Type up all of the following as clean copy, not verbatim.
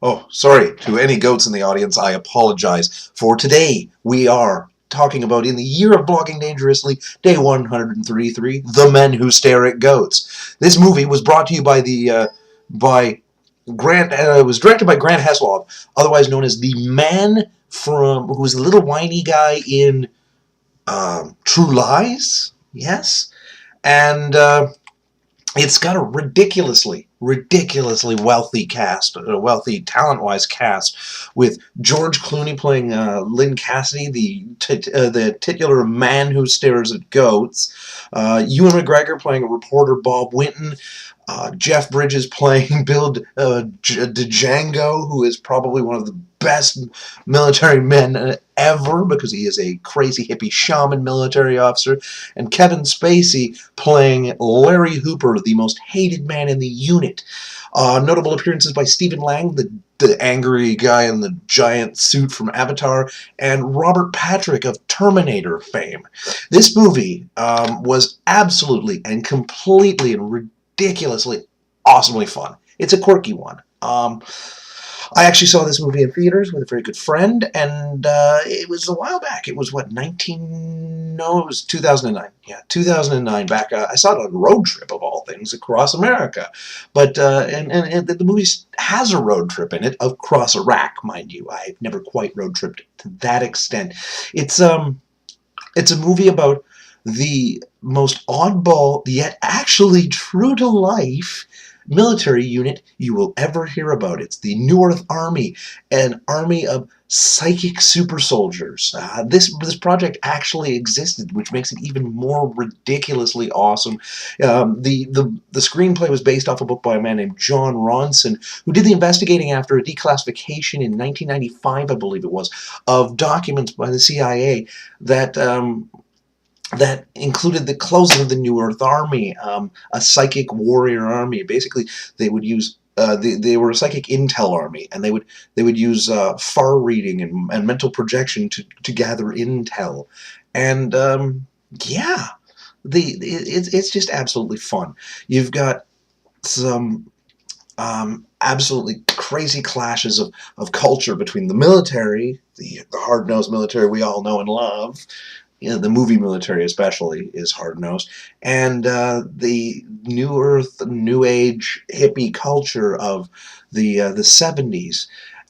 Oh, sorry to any goats in the audience. I apologize. For today, we are talking about in the year of blogging dangerously, day 133, The Men Who Stare at Goats. This movie was brought to you by by Grant. It was directed by Grant Heslov, otherwise known as the man from who was the little whiny guy in True Lies. Yes, and it's got a ridiculously wealthy cast, a wealthy talent-wise cast, with George Clooney playing Lynn Cassidy, the titular man who stares at goats, Ewan McGregor playing a reporter, Bob Winton, Jeff Bridges playing Bill Django, who is probably one of the best military men ever because he is a crazy hippie shaman military officer, and Kevin Spacey playing Larry Hooper, the most hated man in the unit. Notable appearances by Stephen Lang, the angry guy in the giant suit from Avatar, and Robert Patrick of Terminator fame. This movie was absolutely and completely and ridiculously, awesomely fun. It's a quirky one. I actually saw this movie in theaters with a very good friend, and it was a while back. It was, what, it was 2009. Yeah, 2009, back, I saw it on a road trip, of all things, across America. But, and the movie has a road trip in it, across Iraq, mind you. I've never quite road tripped to that extent. It's a movie about the most oddball, yet actually true to life, military unit you will ever hear about. It's the New Earth Army, an army of psychic super soldiers. This project actually existed, which makes it even more ridiculously awesome. The screenplay was based off a book by a man named John Ronson, who did the investigating after a declassification in 1995, I believe it was, of documents by the CIA that that included the closing of the New Earth Army, a psychic warrior army. Basically, they would use they were a psychic intel army, and they would use far reading and mental projection to gather intel, and yeah, it's just absolutely fun. You've got some absolutely crazy clashes of culture between the military, the hard-nosed military we all know and love. You know, the movie military especially is hard-nosed, and the New Earth, New Age hippie culture of the 70s.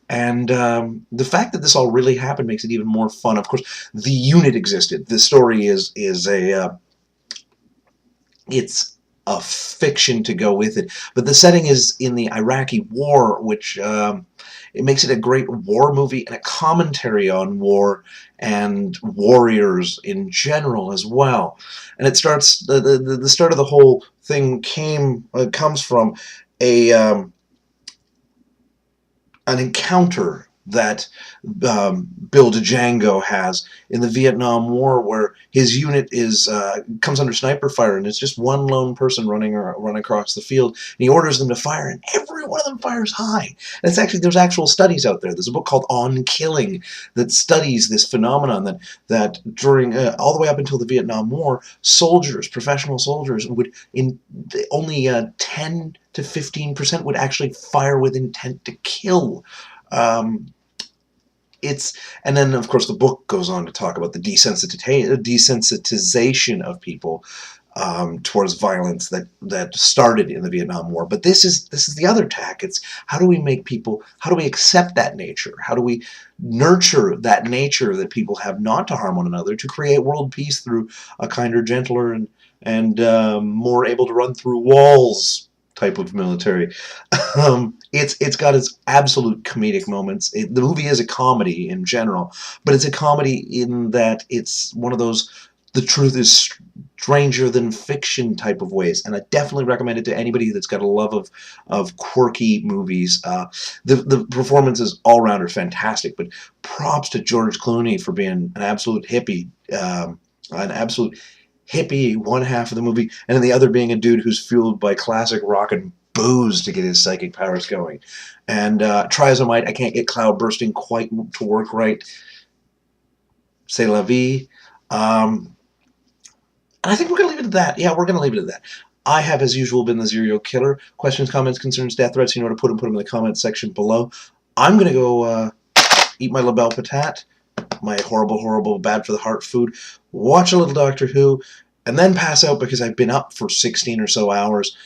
And the fact that this all really happened makes it even more fun. Of course, the unit existed. The story is it's a fiction to go with it, but the setting is in the Iraqi war, which it makes it a great war movie and a commentary on war and warriors in general as well. And it starts the start of the whole thing comes from a an encounter that Bill Django has in the Vietnam War, where his unit comes under sniper fire, and it's just one lone person running across the field, and he orders them to fire, and every one of them fires high. And there's actual studies out there. There's a book called On Killing that studies this phenomenon that during all the way up until the Vietnam War, professional soldiers, would only 10 to 15% would actually fire with intent to kill. And then, of course, the book goes on to talk about the desensitization of people towards violence that started in the Vietnam War. But this is the other tack. It's how do we accept that nature? How do we nurture that nature that people have not to harm one another, to create world peace through a kinder, gentler, and more able to run through walls type of military. It's got its absolute comedic moments. The movie is a comedy in general, but it's a comedy in that it's one of those the truth is stranger than fiction type of ways, and I definitely recommend it to anybody that's got a love of quirky movies. The performances all around are fantastic, but props to George Clooney for being an absolute hippie, one half of the movie, and then the other being a dude who's fueled by classic rock and booze to get his psychic powers going. And try as I might, I can't get cloud bursting quite to work right. C'est la vie. And I think we're going to leave it at that. Yeah, we're going to leave it at that. I have, as usual, been the Serial Killer. Questions, comments, concerns, death threats, you know where to put them in the comments section below. I'm going to go eat my La Belle Patate, my horrible, horrible, bad for the heart food, watch a little Doctor Who, and then pass out because I've been up for 16 or so hours.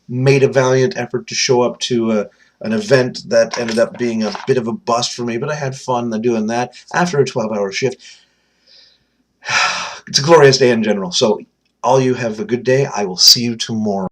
Made a valiant effort to show up to an event that ended up being a bit of a bust for me, but I had fun doing that after a 12-hour shift. It's a glorious day in general. So all you have a good day. I will see you tomorrow.